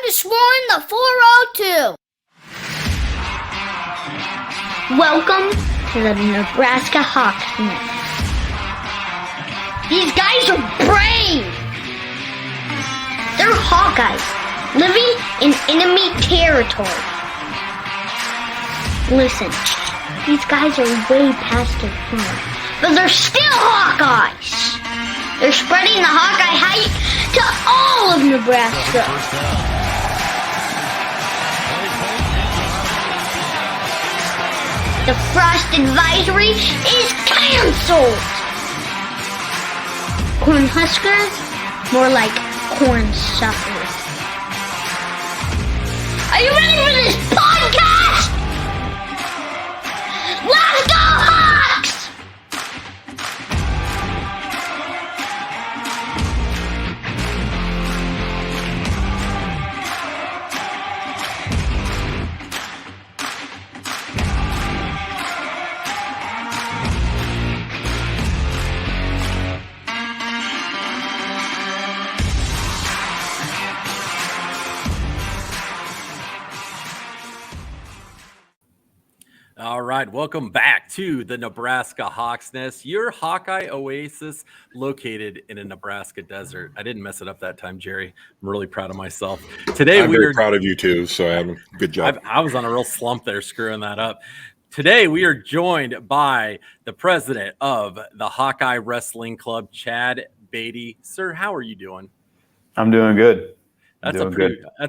to Swarm the 402. Welcome to the Nebraska Hawksmen. These guys are brave. They're Hawkeyes living in enemy territory. Listen, these guys are way past their prime, but they're still Hawkeyes. They're spreading the Hawkeye hype to all of Nebraska. The frost advisory is canceled. Corn huskers, more like corn suckers. Are you ready for this podcast? Let's go Hawks! All right, welcome back to the Nebraska Hawks Nest, your Hawkeye oasis located in a Nebraska desert. I didn't mess it up that time, Jerry. I'm really proud of myself. Today I'm very proud of you too, so good job. I was on a real slump there screwing that up. Today we are joined by the president of the Hawkeye Wrestling Club, Chad Beatty. Sir, how are you doing? I'm doing good. That's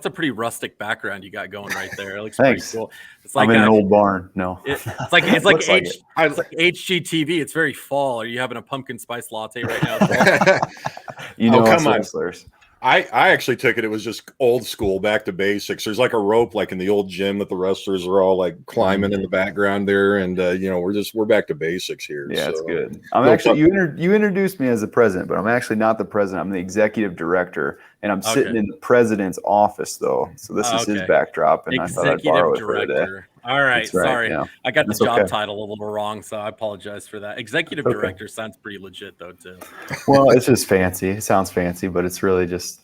a pretty rustic background you got going right there. It looks pretty cool. It's like I'm in an old barn. No, it's like HGTV. It's very fall. Are you having a pumpkin spice latte right now? Come on. Wrestlers. I actually took it. It was just old school, back to basics. There's like a rope, like in the old gym, that the wrestlers are all like climbing in the background there, and we're back to basics here. Yeah, it's good. You introduced me as the president, but I'm actually not the president. I'm the executive director, and I'm sitting in the president's office though. So this is his backdrop, and I thought I'd borrow it for today. All right, right, sorry. yeah. I got the job title a little wrong, so I apologize for that. Executive director sounds pretty legit, though, too. Well, it's just fancy. It sounds fancy, but it's really just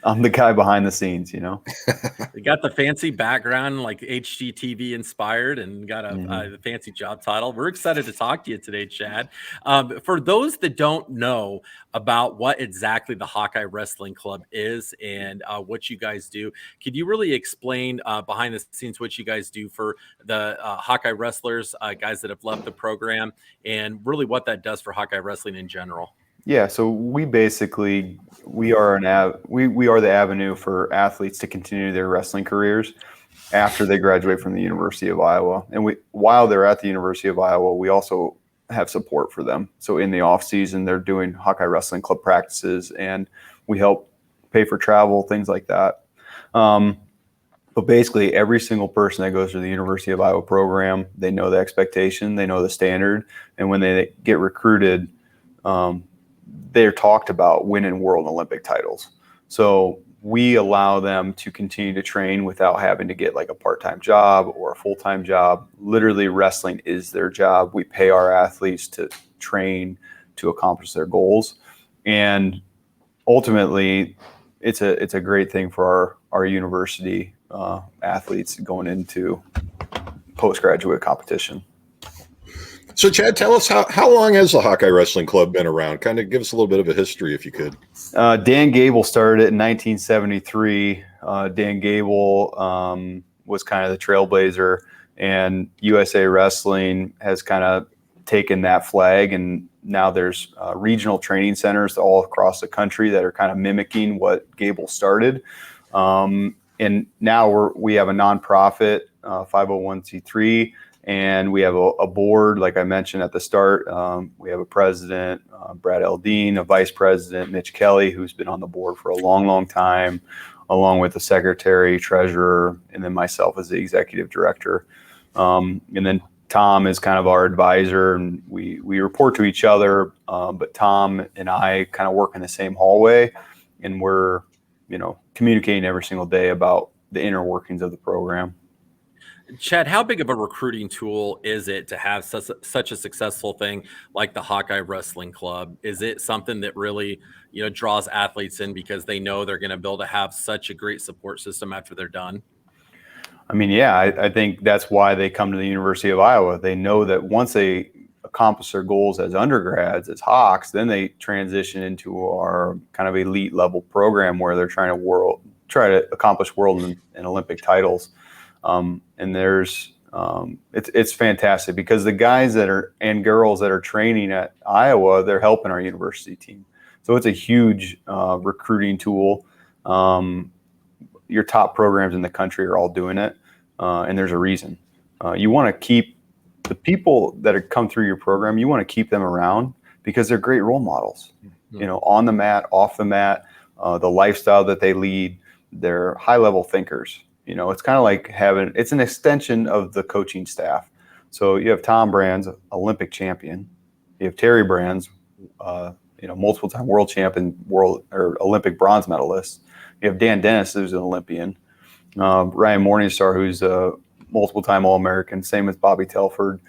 I'm the guy behind the scenes, You got the fancy background, like HGTV inspired, and got a fancy job title. We're excited to talk to you today, Chad. For those that don't know about what exactly the Hawkeye Wrestling Club is and what you guys do, could you really explain behind the scenes what you guys do for the Hawkeye wrestlers, guys that have left the program, and really what that does for Hawkeye wrestling in general? Yeah, so we are the avenue for athletes to continue their wrestling careers after they graduate from the University of Iowa. And while they're at the University of Iowa, we also have support for them. So in the off season, they're doing Hawkeye Wrestling Club practices, and we help pay for travel, things like that. But basically, every single person that goes through the University of Iowa program, they know the expectation, they know the standard, and when they get recruited, they're talked about winning world Olympic titles. So we allow them to continue to train without having to get like a part-time job or a full-time job. Literally, wrestling is their job. We pay our athletes to train to accomplish their goals. And ultimately, it's a great thing for our university athletes going into postgraduate competition. So, Chad, tell us how long has the Hawkeye Wrestling Club been around? Kind of give us a little bit of a history, if you could. Dan Gable started it in 1973. Dan Gable was kind of the trailblazer, and USA Wrestling has kind of taken that flag, and now there's regional training centers all across the country that are kind of mimicking what Gable started. And now we have a nonprofit, 501c3. And we have a board, like I mentioned at the start. We have a president, Brad Eldine, a vice president, Mitch Kelly, who's been on the board for a long, long time, along with the secretary, treasurer, and then myself as the executive director. And then Tom is kind of our advisor, and we report to each other. But Tom and I kind of work in the same hallway, and we're communicating every single day about the inner workings of the program. Chad, how big of a recruiting tool is it to have such a successful thing like the Hawkeye Wrestling Club? Is it something that really, draws athletes in because they know they're going to be able to have such a great support system after they're done? I mean, yeah, I think that's why they come to the University of Iowa. They know that once they accomplish their goals as undergrads, as Hawks, then they transition into our kind of elite level program where they're trying to accomplish world and Olympic titles. And it's fantastic because the guys and girls that are training at Iowa, they're helping our university team. So it's a huge recruiting tool. Your top programs in the country are all doing it, and there's a reason. You want to keep the people that come through your program. You want to keep them around because they're great role models. Mm-hmm. On the mat, off the mat, the lifestyle that they lead. They're high-level thinkers. It's kind of like it's an extension of the coaching staff. So you have Tom Brands, Olympic champion. You have Terry Brands, multiple-time world champion, Olympic bronze medalist. You have Dan Dennis, who's an Olympian. Ryan Morningstar, who's a multiple-time All-American. Same as Bobby Telford.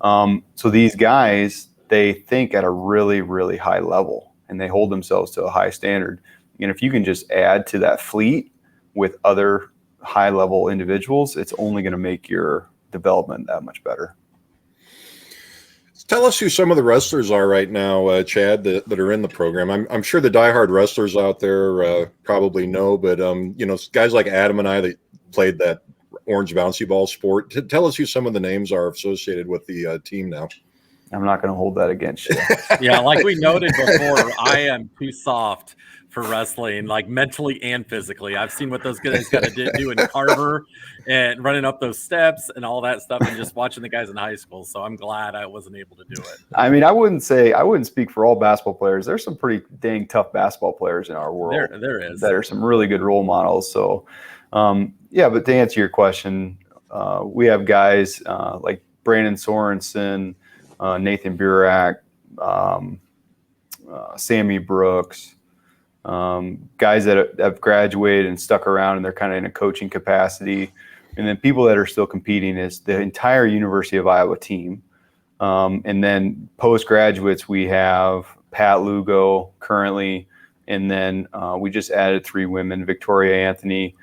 So these guys, they think at a really, really high level, and they hold themselves to a high standard. And if you can just add to that fleet with other high-level individuals, it's only going to make your development that much better. Tell us who some of the wrestlers are right now, Chad, that are in the program. I'm sure the diehard wrestlers out there probably know, but guys like Adam and I that played that orange bouncy ball sport. Tell us who some of the names are associated with the team now. I'm not going to hold that against you. Yeah, like we noted before, I am too soft for wrestling, like mentally and physically. I've seen what those guys got to do in Carver and running up those steps and all that stuff, and just watching the guys in high school. So I'm glad I wasn't able to do it. I mean, I wouldn't speak for all basketball players. There's some pretty dang tough basketball players in our world. There is. That are some really good role models. So, but to answer your question, we have guys like Brandon Sorensen, Nathan Burak, Sammy Brooks, guys that have graduated and stuck around and they're kind of in a coaching capacity. And then people that are still competing is the entire University of Iowa team. And then postgraduates, we have Pat Lugo currently. And then we just added 3 women, Victoria Anthony,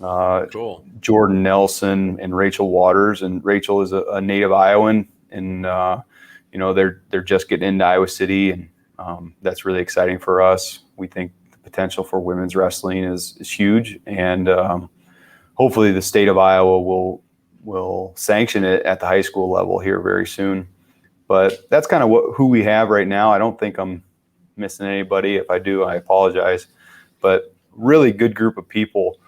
cool. Jordan Nelson, and Rachel Waters. And Rachel is a native Iowan. And, they're just getting into Iowa City. And that's really exciting for us. We think the potential for women's wrestling is huge. And hopefully the state of Iowa will sanction it at the high school level here very soon. But that's kind of who we have right now. I don't think I'm missing anybody. If I do, I apologize. But really good group of people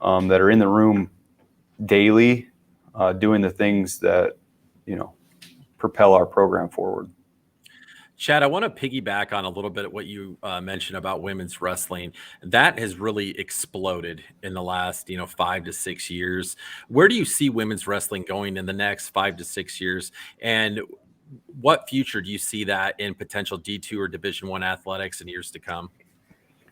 that are in the room daily doing the things that, propel our program forward. Chad, I want to piggyback on a little bit of what you mentioned about women's wrestling. That has really exploded in the last, 5 to 6 years. Where do you see women's wrestling going in the next 5 to 6 years? And what future do you see that in potential D2 or Division I athletics in years to come?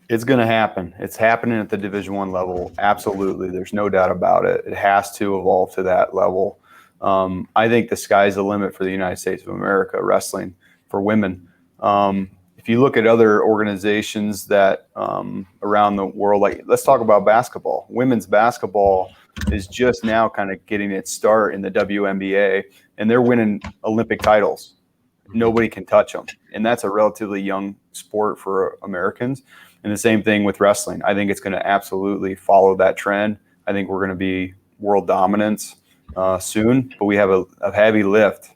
It's going to happen. It's happening at the Division I level. Absolutely. There's no doubt about it. It has to evolve to that level. I think the sky's the limit for the United States of America wrestling for women. If you look at other organizations that around the world, like let's talk about basketball. Women's basketball is just now kind of getting its start in the WNBA, and they're winning Olympic titles. Nobody can touch them, and that's a relatively young sport for Americans. And the same thing with wrestling. I think it's going to absolutely follow that trend. I think we're going to be world dominance soon, but we have a heavy lift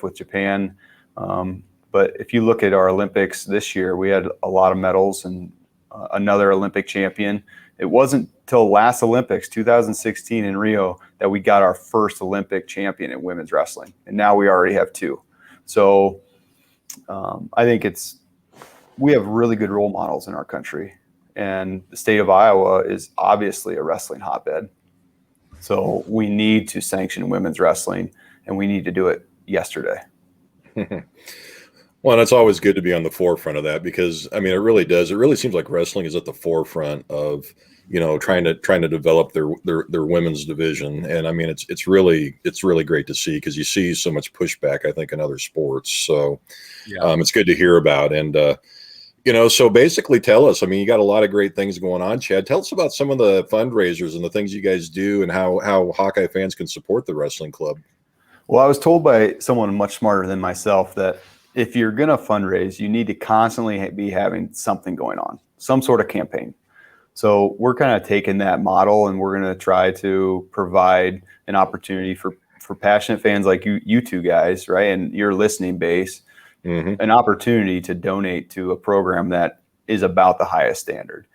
with Japan. But if you look at our Olympics this year, we had a lot of medals and another Olympic champion. It wasn't till last Olympics, 2016 in Rio, that we got our first Olympic champion in women's wrestling. And now we already have 2. So I think we have really good role models in our country. And the state of Iowa is obviously a wrestling hotbed. So we need to sanction women's wrestling, and we need to do it yesterday. Well, and it's always good to be on the forefront of that because, I mean, it really does. It really seems like wrestling is at the forefront of trying to develop their women's division. And I mean, it's really great to see, because you see so much pushback, I think, in other sports. So it's good to hear about. And, so basically tell us, I mean, you got a lot of great things going on, Chad. Tell us about some of the fundraisers and the things you guys do, and how Hawkeye fans can support the wrestling club. Well, I was told by someone much smarter than myself that if you're going to fundraise, you need to constantly be having something going on, some sort of campaign. So we're kind of taking that model, and we're going to try to provide an opportunity for passionate fans like you two guys, right, and your listening base, an opportunity to donate to a program that is about the highest standard.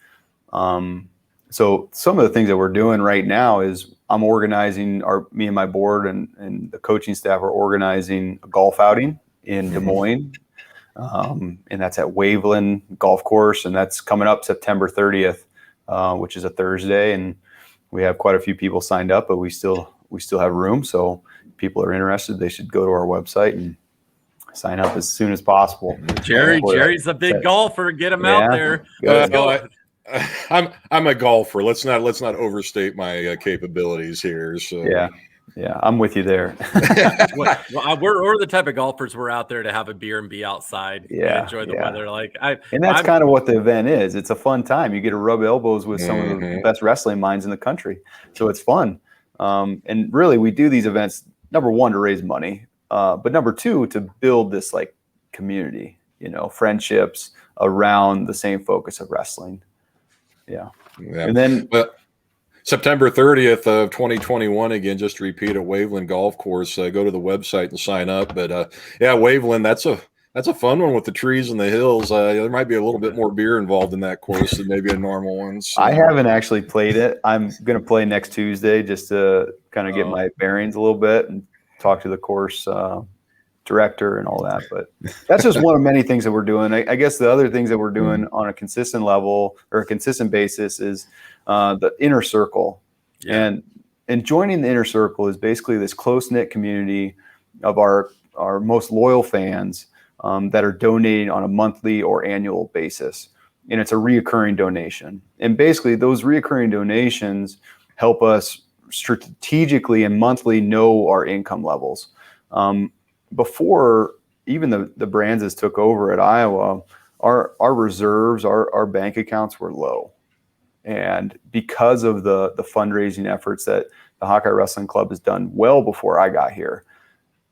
So some of the things that we're doing right now is I'm organizing me and my board and the coaching staff are organizing a golf outing in Des Moines. And that's at Waveland Golf Course. And that's coming up September 30th, which is a Thursday. And we have quite a few people signed up, but we still have room. So if people are interested, they should go to our website and sign up as soon as possible. Jerry's a big golfer. Get him out there. Let's go. I'm a golfer. Let's not overstate my capabilities here. So yeah, I'm with you there. We're the type of golfers, we're out there to have a beer and be outside. And enjoy the weather. And that's kind of what the event is. It's a fun time. You get to rub elbows with some of the best wrestling minds in the country. So it's fun. And really, we do these events, number one, to raise money, but number two, to build this community, friendships around the same focus of wrestling. Yeah. And then September 30th of 2021, again, just to repeat, at Waveland Golf Course. Go to the website and sign up. But Waveland, that's a fun one with the trees and the hills. There might be a little bit more beer involved in that course than maybe a normal one. So. I haven't actually played it. I'm going to play next Tuesday just to kind of get my bearings a little bit and talk to the course director and all that. But that's just one of many things that we're doing. I guess the other things that we're doing on a consistent level or a consistent basis is the inner circle. And joining the inner circle is basically this close-knit community of our most loyal fans that are donating on a monthly or annual basis. And it's a reoccurring donation. And basically those reoccurring donations help us strategically and monthly know our income levels. Before even the Brands took over at Iowa, our reserves, our bank accounts were low. And because of the fundraising efforts that the Hawkeye Wrestling Club has done well before I got here,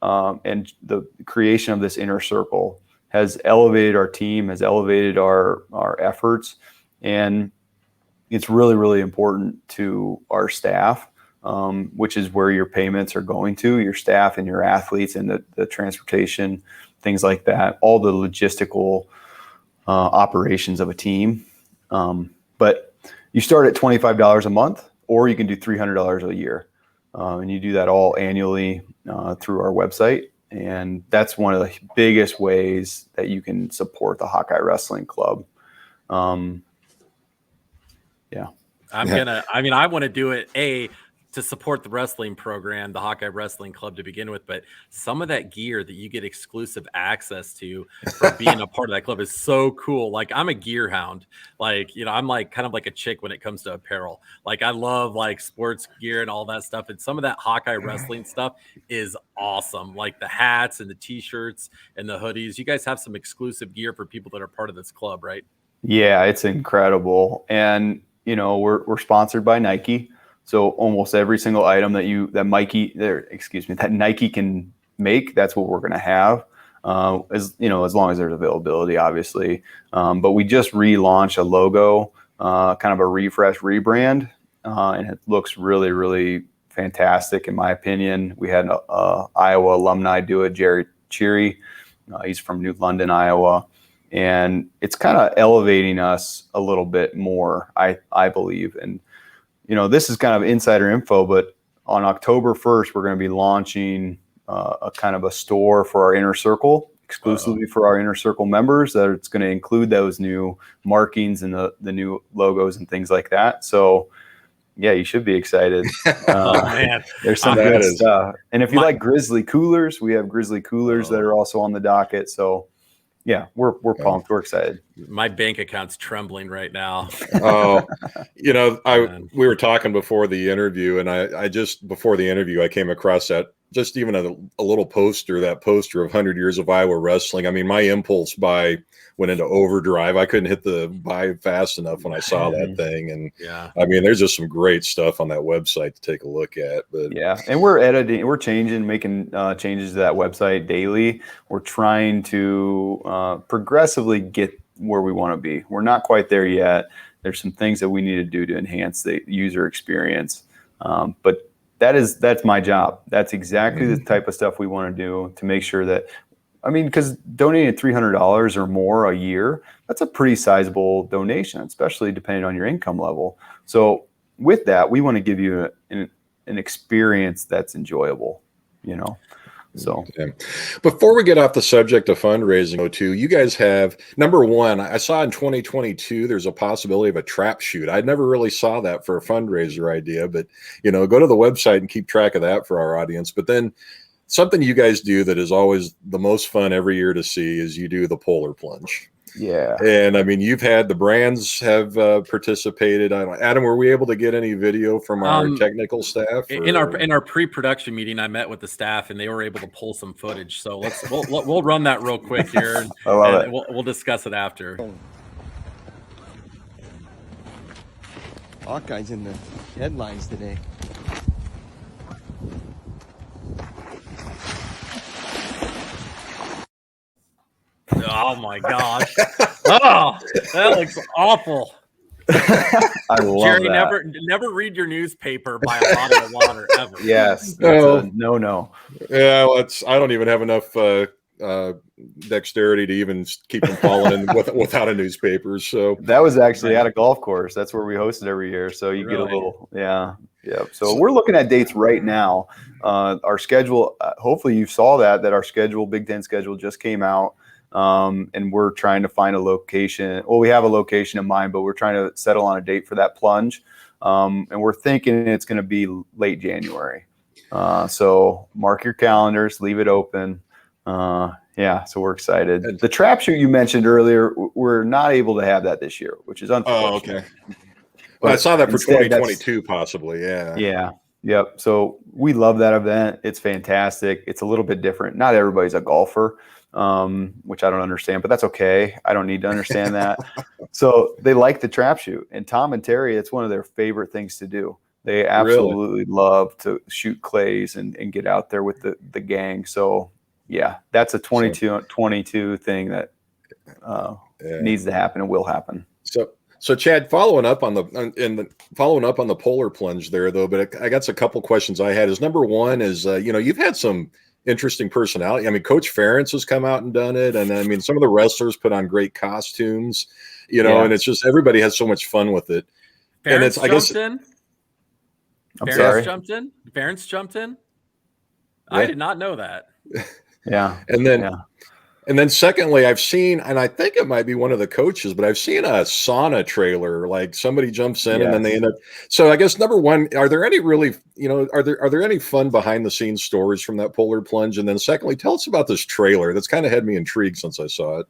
and the creation of this inner circle has elevated our team, has elevated our efforts. And it's really, really important to our staff, which is where your payments are going to, your staff and your athletes and the transportation, things like that, all the logistical operations of a team. But you start at $25 a month, or you can do $300 a year. And you do that all annually through our website. And that's one of the biggest ways that you can support the Hawkeye Wrestling Club. I want to do it, to support the wrestling program, the Hawkeye Wrestling Club to begin with, but some of that gear that you get exclusive access to for being a part of that club is so cool. Like, I'm a gear hound. I'm kind of like a chick when it comes to apparel. I love sports gear and all that stuff. And some of that Hawkeye wrestling stuff is awesome. Like the hats and the t-shirts and the hoodies. You guys have some exclusive gear for people that are part of this club, right? Yeah, it's incredible. And, we're sponsored by Nike. So almost every single item that Nike can make, that's what we're going to have. As long as there's availability, obviously. But we just relaunched a logo, kind of a refresh, rebrand, and it looks really, really fantastic in my opinion. We had an Iowa alumni do it, Jerry Cheery. He's from New London, Iowa. And it's kind of elevating us a little bit more, I believe. And this is kind of insider info, but on October 1st, we're going to be launching a kind of a store for our inner circle, exclusively for our inner circle members. That it's going to include those new markings and the new logos and things like that. So, yeah, you should be excited. Man, there's some good stuff. And if you like Grizzly coolers, we have Grizzly coolers that are also on the docket. So, yeah, we're pumped. We're excited. My bank account's trembling right now. Oh, we were talking before the interview, and I just before the interview, I came across that just even a little poster of 100 Years of Iowa Wrestling. I mean, my impulse buy went into overdrive. I couldn't hit the buy fast enough when I saw that thing. And I mean, there's just some great stuff on that website to take a look at. But yeah, and we're editing, we're making changes to that website daily. We're trying to progressively get where we want to be. We're not quite there yet. There's some things that we need to do to enhance the user experience. But that's my job. That's exactly the type of stuff we want to do to make sure that, I mean, because donating $300 or more a year, that's a pretty sizable donation, especially depending on your income level. So with that, we want to give you an experience that's enjoyable, So before we get off the subject of fundraising, too, you guys have, number one, I saw in 2022 there's a possibility of a trap shoot. I never really saw that for a fundraiser idea, but go to the website and keep track of that for our audience. But then something you guys do that is always the most fun every year to see is you do the polar plunge. Yeah. And I mean, you've had the brands have participated. I don't know, Adam, were we able to get any video from our technical staff? In our pre-production meeting, I met with the staff and they were able to pull some footage. So we'll run that real quick here. And, I love it. We'll discuss it after. Hawkeye's in the headlines today. Oh my gosh! Oh, that looks awful. I love Jerry, that. never read your newspaper by a bottle of water ever. Yes, no. Yeah, I don't even have enough dexterity to even keep them falling in without a newspaper. So that was actually at a golf course. That's where we host it every year. So you get a little, yeah. So we're looking at dates right now. Our schedule. Hopefully you saw that our schedule, Big Ten schedule, just came out. And we're trying to find a location. Well, we have a location in mind, but we're trying to settle on a date for that plunge. And we're thinking it's going to be late January. So mark your calendars, leave it open. So we're excited. The trap shoot you mentioned earlier, we're not able to have that this year, which is unfortunate. Oh, okay. Well, I saw that for 2022, possibly. Yeah. Yeah. Yep. So we love that event. It's fantastic. It's a little bit different. Not everybody's a golfer. Which I don't understand, but that's okay. I don't need to understand that. So they like the trap shoot, and Tom and Terry, it's one of their favorite things to do. They absolutely love to shoot clays and get out there with the gang. So yeah, that's a 22 thing that needs to happen and will happen. So Chad, following up on the polar plunge there though, but I got a couple questions I had. Is number one is you've had some interesting personality. I mean, Coach Ferentz has come out and done it, and I mean, some of the wrestlers put on great costumes, and it's just everybody has so much fun with it. Ferentz jumped in. Yeah. I did not know that. Yeah, and then secondly, I've seen, and I think it might be one of the coaches, but I've seen a sauna trailer, like somebody jumps in and then they end up. So I guess number one, are there any really, are there any fun behind the scenes stories from that polar plunge? And then secondly, tell us about this trailer. That's kind of had me intrigued since I saw it.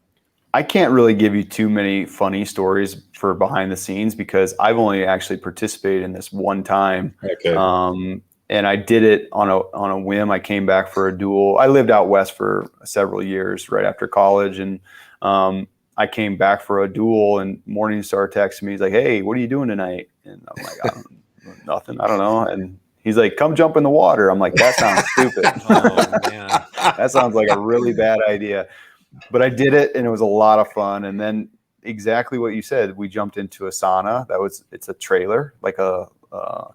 I can't really give you too many funny stories for behind the scenes because I've only actually participated in this one time. Okay. And I did it on a whim. I came back for a duel. I lived out west for several years right after college. And I came back for a duel and Morningstar texted me. He's like, "Hey, what are you doing tonight?" And I'm like, "Nothing. I don't know." And he's like, "Come jump in the water." I'm like, "That sounds stupid." Oh, man. That sounds like a really bad idea. But I did it and it was a lot of fun. And then exactly what you said, we jumped into a sauna. It's a trailer, like a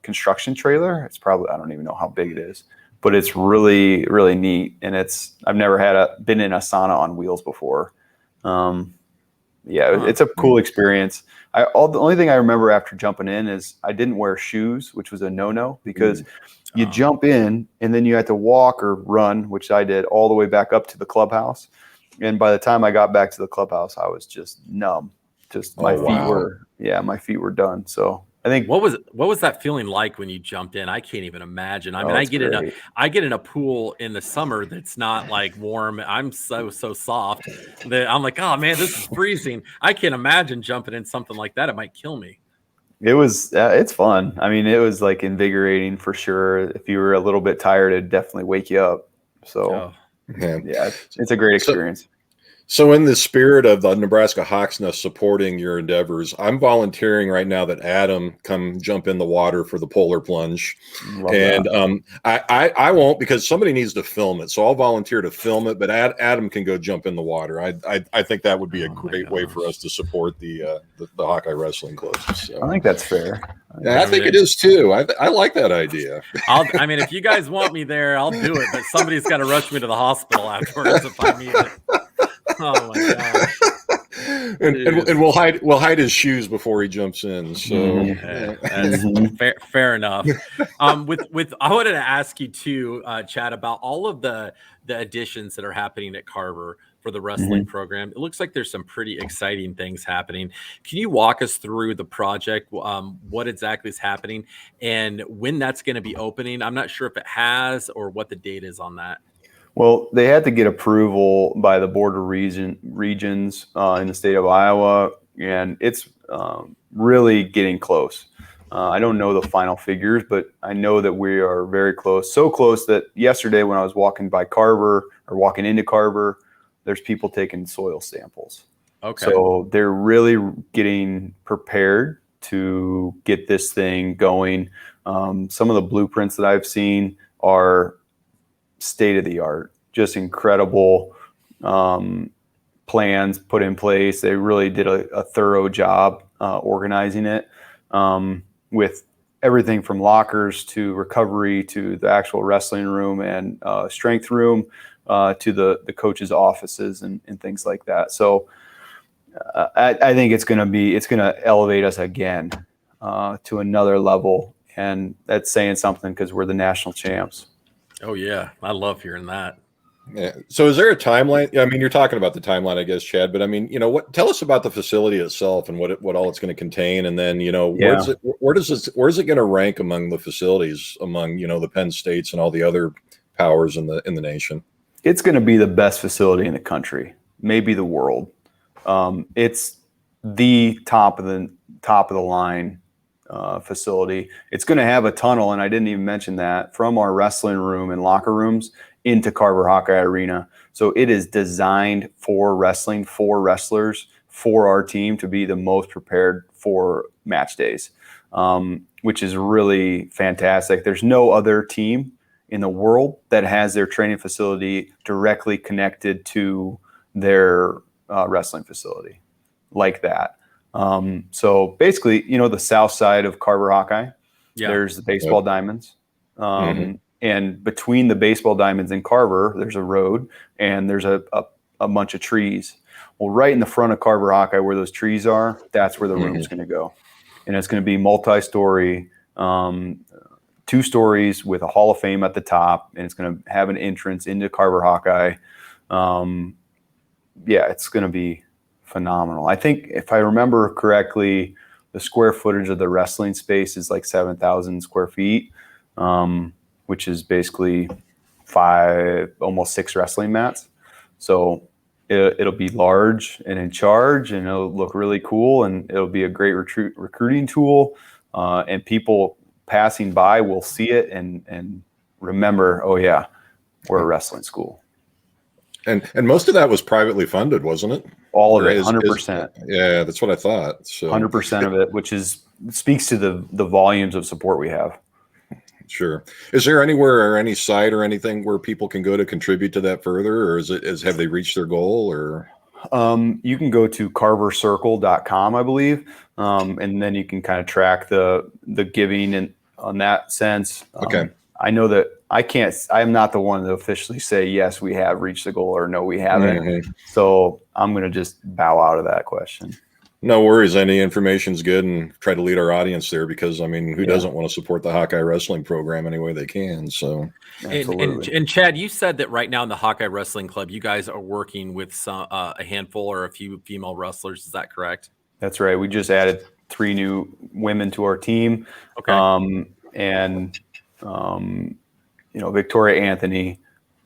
construction trailer. It's probably, I don't even know how big it is, but it's really, really neat. And I've never been in a sauna on wheels before. It's a cool experience. The only thing I remember after jumping in is I didn't wear shoes, which was a no-no because you jump in and then you have to walk or run, which I did all the way back up to the clubhouse. And by the time I got back to the clubhouse, I was just numb. My feet were done. So I think what was that feeling like when you jumped in? I can't even imagine. I mean, I get in a pool in the summer that's not like warm. I'm so soft that I'm like, oh man, this is freezing. I can't imagine jumping in something like that. It might kill me. It was it's fun. I mean, it was like invigorating for sure. If you were a little bit tired, it'd definitely wake you up. So yeah, it's a great experience. So in the spirit of the Nebraska Hawks Nest supporting your endeavors, I'm volunteering right now that Adam come jump in the water for the polar plunge. I won't, because somebody needs to film it. So I'll volunteer to film it, but Adam can go jump in the water. I think that would be a great way for us to support the Hawkeye Wrestling Club. So. I think that's fair. I think it is too. I like that idea. I mean, if you guys want me there, I'll do it, but somebody's got to rush me to the hospital afterwards if I need it. Oh my gosh! And we'll hide his shoes before he jumps in. So that's fair enough. With I wanted to ask you too, Chad, about all of the additions that are happening at Carver for the wrestling program. It looks like there's some pretty exciting things happening. Can you walk us through the project? What exactly is happening and when that's going to be opening? I'm not sure if it has or what the date is on that. Well, they had to get approval by the Board of Regions in the state of Iowa, and it's really getting close. I don't know the final figures, but I know that we are very close. So close that yesterday when I was walking into Carver, there's people taking soil samples. Okay. So they're really getting prepared to get this thing going. Some of the blueprints that I've seen are state of the art, just incredible plans put in place. They really did a thorough job organizing it with everything from lockers to recovery to the actual wrestling room and strength room to the coaches' offices and things like that. So I think it's going to elevate us again to another level, and that's saying something because we're the national champs. Oh yeah, I love hearing that. Yeah. So is there a timeline? I mean, you're talking about the timeline, I guess, Chad, but I mean, tell us about the facility itself and what all it's going to contain. And then, where is it going to rank among the facilities among, the Penn States and all the other powers in the nation? It's going to be the best facility in the country, maybe the world. It's the top of the line facility. It's going to have a tunnel, and I didn't even mention that, from our wrestling room and locker rooms into Carver Hawkeye Arena. So it is designed for wrestling, for wrestlers, for our team to be the most prepared for match days, which is really fantastic. There's no other team in the world that has their training facility directly connected to their wrestling facility like that. So basically, the south side of Carver Hawkeye, there's the baseball diamonds. And between the baseball diamonds and Carver, there's a road and there's a bunch of trees. Well, right in the front of Carver Hawkeye where those trees are, that's where the room's going to go. And it's going to be multi-story, 2 stories with a Hall of Fame at the top. And it's going to have an entrance into Carver Hawkeye. It's going to be phenomenal. I think if I remember correctly, the square footage of the wrestling space is like 7,000 square feet, which is basically 5, almost 6 wrestling mats. So it'll be large and in charge, and it'll look really cool, and it'll be a great recruiting tool. And people passing by will see it and remember, oh yeah, we're a wrestling school. And most of that was privately funded, wasn't it? All of it, 100%. Yeah, that's what I thought. So 100% of it, which speaks to the volumes of support we have. Sure. Is there anywhere or any site or anything where people can go to contribute to that further, or have they reached their goal? Or you can go to carvercircle.com, I believe, and then you can kind of track the giving and on that sense. Okay. I know that I'm not the one to officially say, yes, we have reached the goal, or no, we haven't. So I'm going to just bow out of that question. No worries. Any information's good, and try to lead our audience there, because, I mean, who doesn't want to support the Hawkeye Wrestling program any way they can? So, and Chad, you said that right now in the Hawkeye Wrestling Club, you guys are working with a handful or a few female wrestlers. Is that correct? That's right. We just added 3 new women to our team. Okay. Victoria Anthony,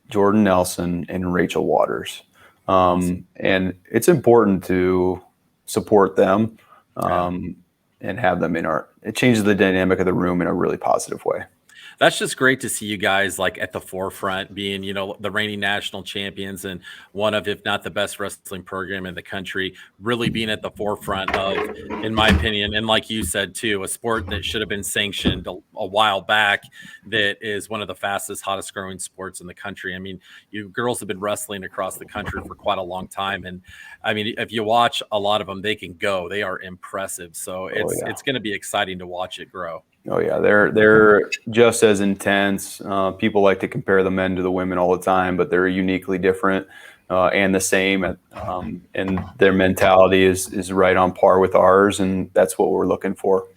Jordan Nelson, and Rachel Waters. Awesome. And it's important to support them and have them it changes the dynamic of the room in a really positive way. That's just great to see you guys like at the forefront, being, the reigning national champions and one of, if not the best wrestling program in the country, really being at the forefront of, in my opinion, and like you said too, a sport that should have been sanctioned a while back, that is one of the fastest, hottest growing sports in the country. I mean, you girls have been wrestling across the country for quite a long time. And I mean, if you watch a lot of them, they are impressive. So it's going to be exciting to watch it grow. Oh yeah, they're just as intense. People like to compare the men to the women all the time, but they're uniquely different and the same. And their mentality is right on par with ours, and that's what we're looking for.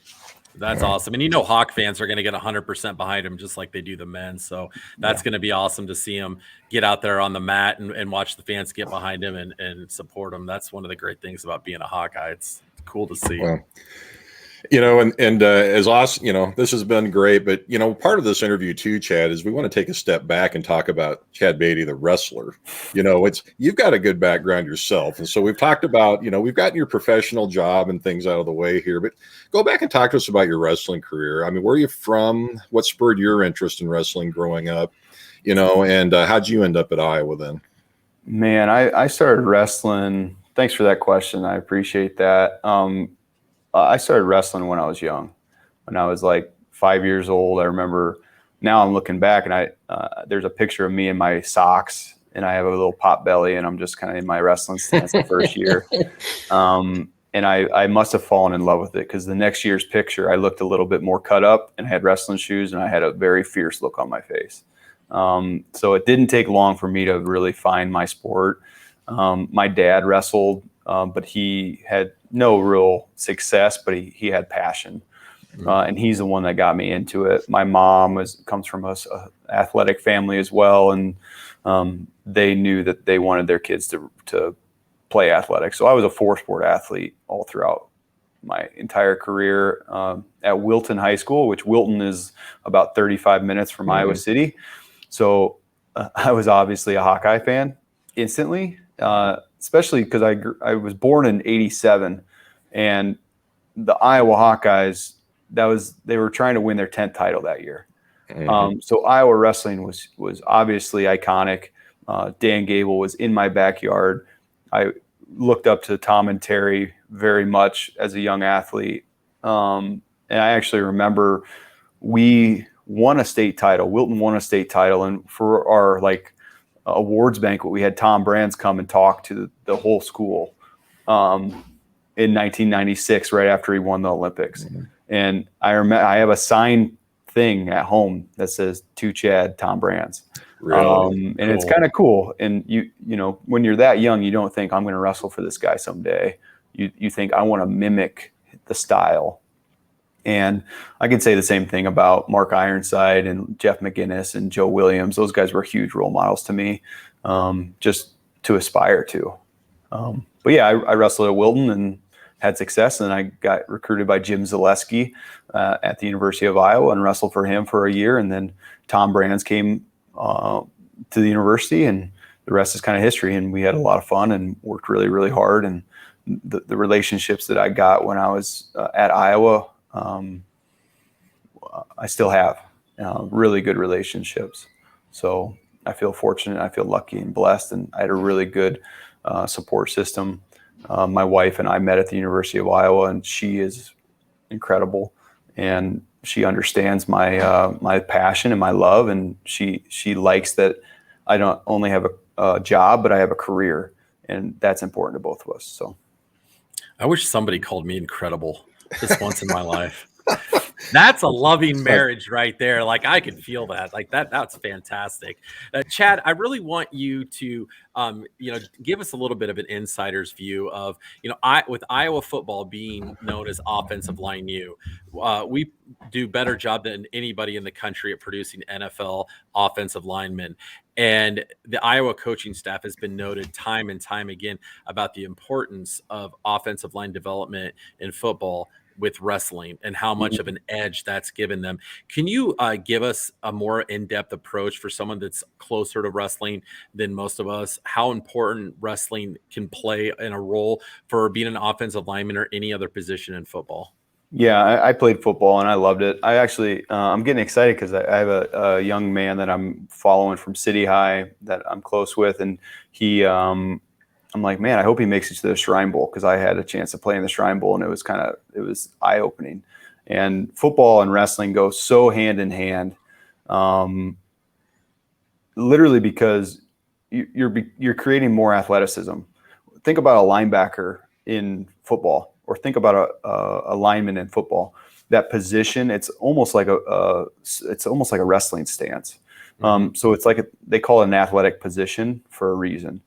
That's awesome. And Hawk fans are going to get 100% behind him, just like they do the men. So that's going to be awesome to see him get out there on the mat and watch the fans get behind him and support him. That's one of the great things about being a Hawkeye. It's cool to see. Well, as awesome, this has been great, but, part of this interview too, Chad, is we want to take a step back and talk about Chad Beatty, the wrestler. You've got a good background yourself. And so we've talked about, we've gotten your professional job and things out of the way here, but go back and talk to us about your wrestling career. I mean, where are you from? What spurred your interest in wrestling growing up? And how'd you end up at Iowa then? Man, I started wrestling. Thanks for that question. I appreciate that. I started wrestling when I was young, when I was like 5 years old. I remember, now I'm looking back and there's a picture of me in my socks and I have a little pot belly and I'm just kind of in my wrestling stance the first year. And I must have fallen in love with it because the next year's picture, I looked a little bit more cut up and had wrestling shoes and I had a very fierce look on my face. So it didn't take long for me to really find my sport. My dad wrestled, but he had no real success, but he had passion. And he's the one that got me into it. My mom comes from a athletic family as well. And they knew that they wanted their kids to play athletics. So I was a 4-sport athlete all throughout my entire career at Wilton High School, which Wilton is about 35 minutes from Iowa City. So I was obviously a Hawkeye fan instantly. Especially because I was born in '87, and the Iowa Hawkeyes, they were trying to win their 10th title that year. So Iowa wrestling was obviously iconic. Dan Gable was in my backyard. I looked up to Tom and Terry very much as a young athlete, and I actually remember we won a state title. Wilton won a state title, and for our awards banquet, we had Tom Brands come and talk to the whole school in 1996, right after he won the Olympics. And I remember I have a signed thing at home that says "To Chad, Tom Brands." Really? And it's kind of cool. And when you're that young, you don't think I'm going to wrestle for this guy someday. You think I want to mimic the style. And I can say the same thing about Mark Ironside and Jeff McGinnis and Joe Williams. Those guys were huge role models to me, just to aspire to. But yeah, I wrestled at Wilton and had success. And I got recruited by Jim Zaleski at the University of Iowa and wrestled for him for a year. And then Tom Brands came to the university, and the rest is kind of history. And we had a lot of fun and worked really, really hard. And the relationships that I got when I was at Iowa, I still have really good relationships. So I feel fortunate. I feel lucky and blessed. And I had a really good support system. My wife and I met at the University of Iowa, and she is incredible. And she understands my passion and my love. And she likes that I don't only have a job, but I have a career. And that's important to both of us. So I wish somebody called me incredible just once in my life. That's a loving marriage right there. Like, I can feel that. Like that's fantastic. Chad, I really want you to, give us a little bit of an insider's view of, with Iowa football being known as offensive line U, we do better job than anybody in the country at producing NFL offensive linemen. And the Iowa coaching staff has been noted time and time again about the importance of offensive line development in football. with wrestling and how much of an edge that's given them. Can you give us a more in-depth approach for someone that's closer to wrestling than most of us, how important wrestling can play in a role for being an offensive lineman or any other position in football? Yeah, I played football and I loved it. I actually, I'm getting excited because I have a young man that I'm following from City High that I'm close with, and he, I'm like, man, I hope he makes it to the Shrine Bowl, because I had a chance to play in the Shrine Bowl and it was eye opening. And football and wrestling go so hand in hand, literally, because you're creating more athleticism. Think about a linebacker in football, or think about a lineman in football. That position, it's almost like a wrestling stance. So it's like they call it an athletic position for a reason.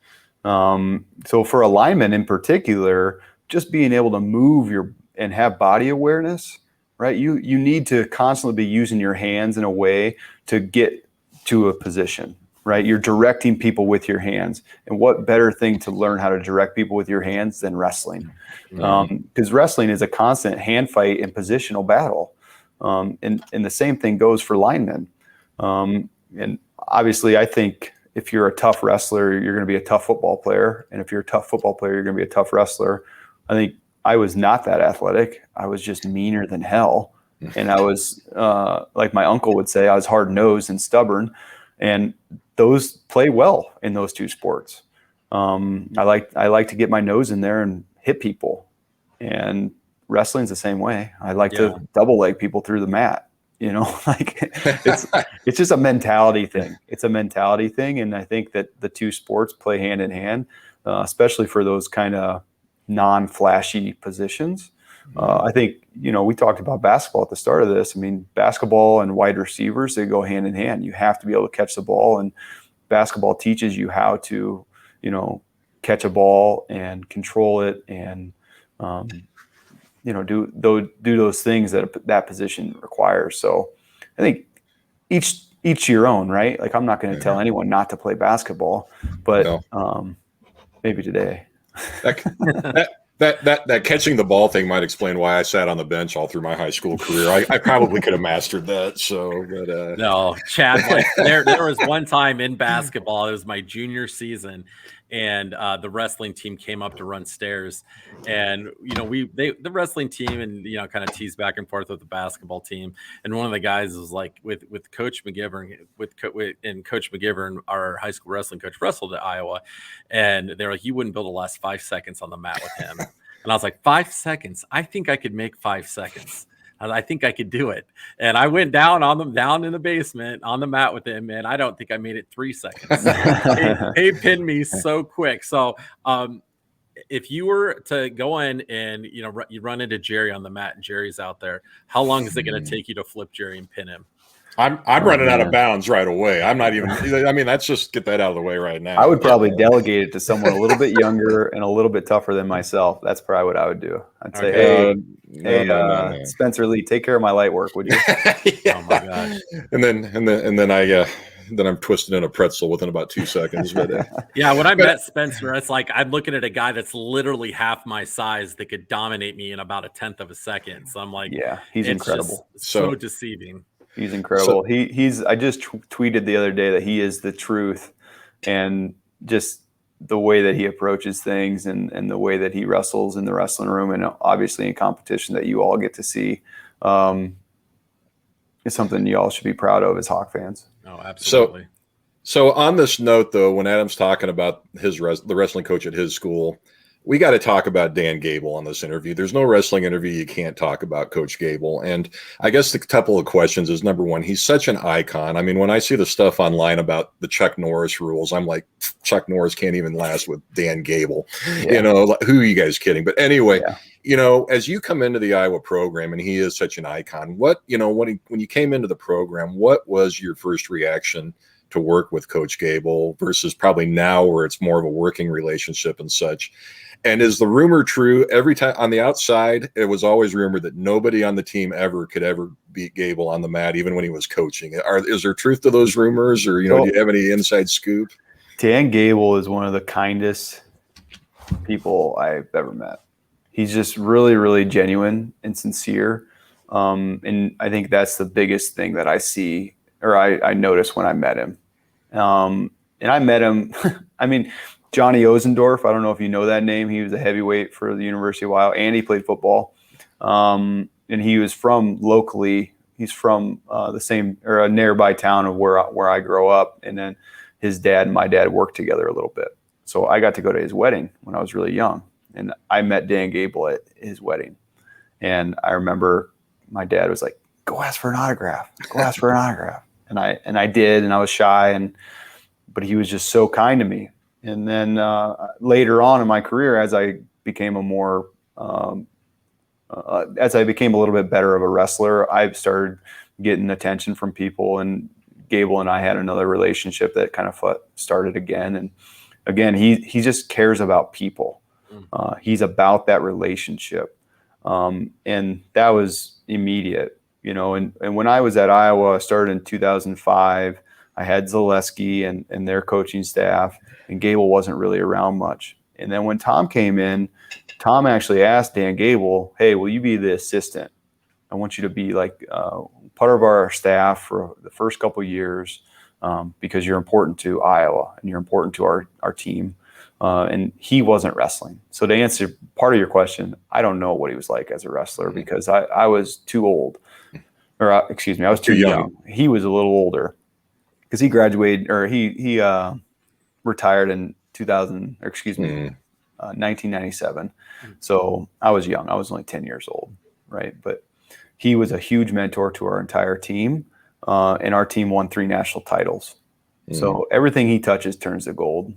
So for a lineman in particular, just being able to move and have body awareness, right? You need to constantly be using your hands in a way to get to a position, right? You're directing people with your hands. And what better thing to learn how to direct people with your hands than wrestling? Because wrestling is a constant hand fight and positional battle. And the same thing goes for linemen. And obviously, I think if you're a tough wrestler, you're going to be a tough football player. And if you're a tough football player, you're going to be a tough wrestler. I think I was not that athletic. I was just meaner than hell. And I was, like my uncle would say, I was hard-nosed and stubborn. And those play well in those two sports. I like to get my nose in there and hit people. And wrestling's the same way. I like to double leg people through the mat. Like it's just a mentality thing. It's a mentality thing. And I think that the two sports play hand in hand, especially for those kind of non-flashy positions. I think, we talked about basketball at the start of this. I mean, basketball and wide receivers, they go hand in hand. You have to be able to catch the ball, and basketball teaches you how to, catch a ball and control it and, do those things that position requires. So I think each your own, right? Like, I'm not going to tell anyone not to play basketball, but maybe today. That catching the ball thing might explain why I sat on the bench all through my high school career. I probably could have mastered that. So, but no, Chad, like, there was one time in basketball, it was my junior season, and the wrestling team came up to run stairs, and the wrestling team and kind of teased back and forth with the basketball team, and one of the guys was like with Coach McGivern, and Coach McGivern, our high school wrestling coach, wrestled at Iowa, and they're like, you wouldn't be able to last 5 seconds on the mat with him. And I was like, 5 seconds? I think I could make 5 seconds. I think I could do it. And I went down in the basement on the mat with him, and I don't think I made it 3 seconds. He pinned me so quick. So if you were to go in and, you run into Jerry on the mat and Jerry's out there, how long is it going to take you to flip Jerry and pin him? I'm running out of bounds right away. I'm not even, let's just get that out of the way right now. I would probably delegate it to someone a little bit younger and a little bit tougher than myself. That's probably what I would do. I'd say, no. Spencer Lee, take care of my light work, would you? Oh my gosh. And then I'm twisted in a pretzel within about 2 seconds. But when I met Spencer, it's like I'm looking at a guy that's literally half my size that could dominate me in about 1/10 of a second. So I'm like, yeah, he's incredible. So deceiving. He's incredible. I just tweeted the other day that he is the truth, and just the way that he approaches things and the way that he wrestles in the wrestling room, and obviously in competition that you all get to see, is something you all should be proud of as Hawk fans. Oh, absolutely. So on this note, though, when Adam's talking about the wrestling coach at his school, we got to talk about Dan Gable on this interview. There's no wrestling interview you can't talk about Coach Gable. And I guess the couple of questions is, number one, he's such an icon. I mean, when I see the stuff online about the Chuck Norris rules, I'm like, Chuck Norris can't even last with Dan Gable. Yeah. Who are you guys kidding? But anyway, as you come into the Iowa program, and he is such an icon, when you came into the program, what was your first reaction to work with Coach Gable versus probably now where it's more of a working relationship and such? And is the rumor true? Every time on the outside, it was always rumored that nobody on the team could ever beat Gable on the mat, even when he was coaching. Is there truth to those rumors, or do you have any inside scoop? Dan Gable is one of the kindest people I've ever met. He's just really, really genuine and sincere. And I think that's the biggest thing that I see, or I noticed when I met him. And I met him, I mean, Johnny Osendorf, I don't know if you know that name. He was a heavyweight for the University of Iowa, and he played football. And he was from locally. He's from the same, or a nearby town of where I grew up. And then his dad and my dad worked together a little bit. So I got to go to his wedding when I was really young. And I met Dan Gable at his wedding. And I remember my dad was like, go ask for an autograph. Go ask for an autograph. And I did, and I was shy, but he was just so kind to me. And then later on in my career, as I became a little bit better of a wrestler, I started getting attention from people, and Gable and I had another relationship that kind of started again. And again, he just cares about people. He's about that relationship. And that was immediate, and when I was at Iowa, I started in 2005. I had Zaleski and their coaching staff, and Gable wasn't really around much. And then when Tom came in, Tom actually asked Dan Gable, hey, will you be the assistant? I want you to be like part of our staff for the first couple of years because you're important to Iowa and you're important to our team. And he wasn't wrestling. So to answer part of your question, I don't know what he was like as a wrestler because I was too old. Or I was too young. He was a little older because he graduated, or he retired in 1997. So I was young. I was only 10 years old, right? But he was a huge mentor to our entire team, and our team won 3 national titles. So everything he touches turns to gold.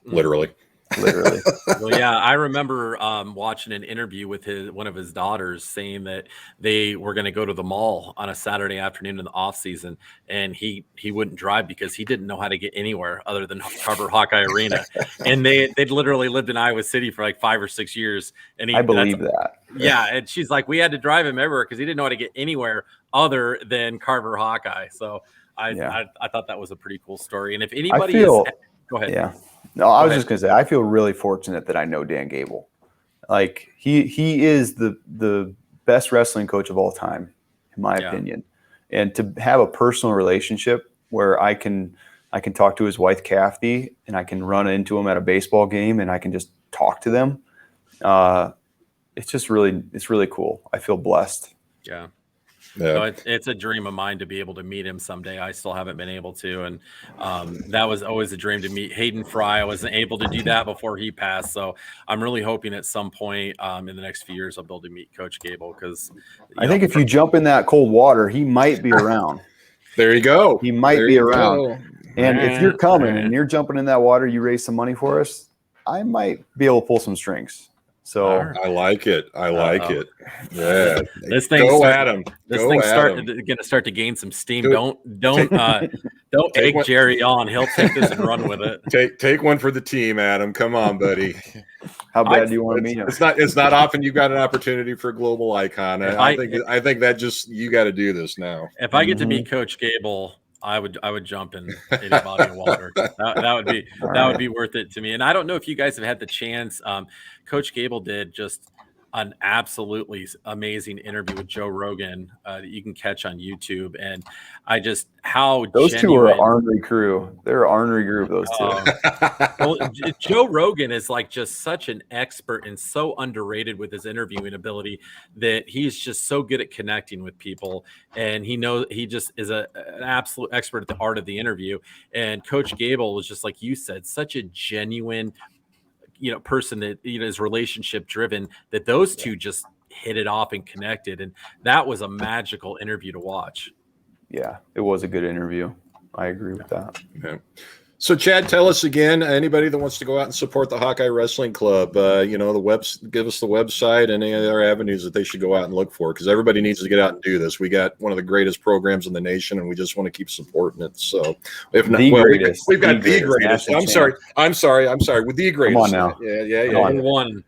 Literally. Well, yeah, I remember watching an interview with one of his daughters saying that they were going to go to the mall on a Saturday afternoon in the off season, and he wouldn't drive because he didn't know how to get anywhere other than Carver Hawkeye Arena. And they'd literally lived in Iowa City for like 5 or 6 years. And I believe that. Yeah, and she's like, we had to drive him everywhere because he didn't know how to get anywhere other than Carver Hawkeye. So I thought that was a pretty cool story. And if anybody go ahead. Yeah. No, I was just going to say, I feel really fortunate that I know Dan Gable. Like he is the best wrestling coach of all time, in my opinion. And to have a personal relationship where I can talk to his wife, Kathy, and I can run into him at a baseball game and I can just talk to them. It's really cool. I feel blessed. Yeah. So it's a dream of mine to be able to meet him someday. I still haven't been able to. And that was always a dream to meet Hayden Fry. I wasn't able to do that before he passed. So I'm really hoping at some point in the next few years, I'll be able to meet Coach Gable because I think if you jump in that cold water, he might be around. There you go. He might be around. And if you're coming and you're jumping in that water, you raise some money for us, I might be able to pull some strings. So I like it. Yeah. This thing's going to start to gain some steam. Don't egg Jerry on. He'll take this and run with it. Take one for the team, Adam. Come on, buddy. How bad do you want to meet him? It's not often you've got an opportunity for a global icon. I think that just you got to do this now. If I get to meet Coach Gable, I would jump in any body of water. That would be worth it to me. And I don't know if you guys have had the chance. Coach Gable did just an absolutely amazing interview with Joe Rogan that you can catch on YouTube. And those two are an ornery crew. They're an ornery group, those two. Well, Joe Rogan is like just such an expert and so underrated with his interviewing ability that he's just so good at connecting with people. And he just is an absolute expert at the art of the interview. And Coach Gable was just, like you said, such a genuine person that is relationship driven, that those two just hit it off and connected. And that was a magical interview to watch. Yeah, it was a good interview. I agree with that. Yeah. So Chad, tell us again, anybody that wants to go out and support the Hawkeye Wrestling Club, give us the website and any other avenues that they should go out and look for, because everybody needs to get out and do this. We got one of the greatest programs in the nation, and we just want to keep supporting it. So if not, greatest. We've got the greatest. I'm sorry. With the greatest. Come on now. Yeah. Number one.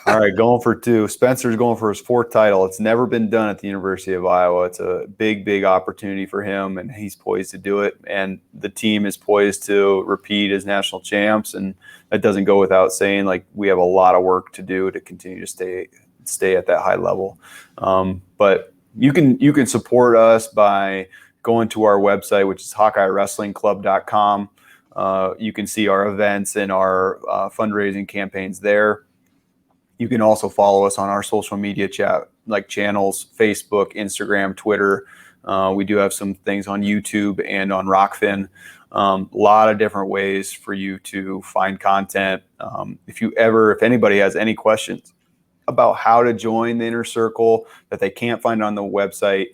All right, going for 2. Spencer's going for his 4th title. It's never been done at the University of Iowa. It's a big, big opportunity for him, and he's poised to do it. And the team is poised to repeat as national champs. And that doesn't go without saying. Like, we have a lot of work to do to continue to stay at that high level. But you can support us by going to our website, which is HawkeyeWrestlingClub.com. You can see our events and our fundraising campaigns there. You can also follow us on our social media channels, Facebook, Instagram, Twitter. We do have some things on YouTube and on Rockfin. A lot of different ways for you to find content. If anybody has any questions about how to join the inner circle that they can't find on the website,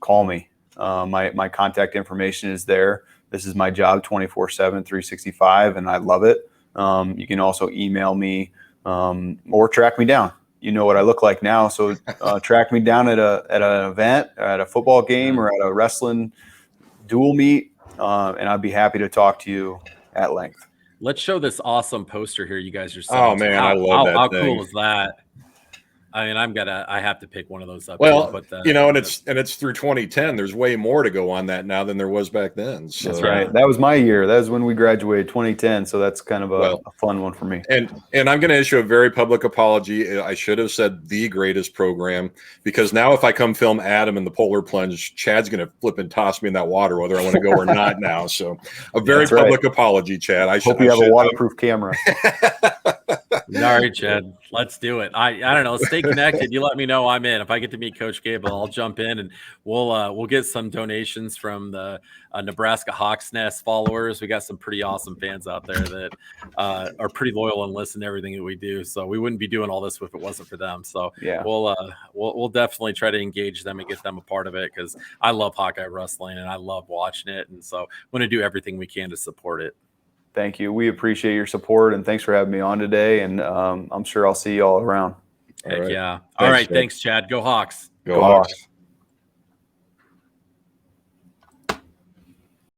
call me. My contact information is there. This is my job 24/7, 365, and I love it. You can also email me or track me down. You know what I look like now, so track me down at an event, at a football game, or at a wrestling dual meet, and I'd be happy to talk to you at length. Let's show this awesome poster here you guys are selling. Oh man, I love that How thing. cool is that? I mean, I have to pick one of those up. Well, here, and it's through 2010. There's way more to go on that now than there was back then. So. That's right. That was my year. That was when we graduated, 2010. So that's kind of a fun one for me. And I'm going to issue a very public apology. I should have said the greatest program, because now if I come film Adam in the polar plunge, Chad's going to flip and toss me in that water, whether I want to go or not now. So a very public apology, Chad. I hope you have a waterproof camera. All right, Chad, let's do it. I don't know. Stay connected. You let me know I'm in. If I get to meet Coach Gable, I'll jump in, and we'll get some donations from the Nebraska Hawks Nest followers. We got some pretty awesome fans out there that are pretty loyal and listen to everything that we do. So we wouldn't be doing all this if it wasn't for them. So yeah, we'll definitely try to engage them and get them a part of it, because I love Hawkeye wrestling and I love watching it, and so I'm going to do everything we can to support it. Thank you. We appreciate your support, and thanks for having me on today. And I'm sure I'll see you all around. Heck yeah. All right. Thanks, Chad. Go Hawks. Go Hawks.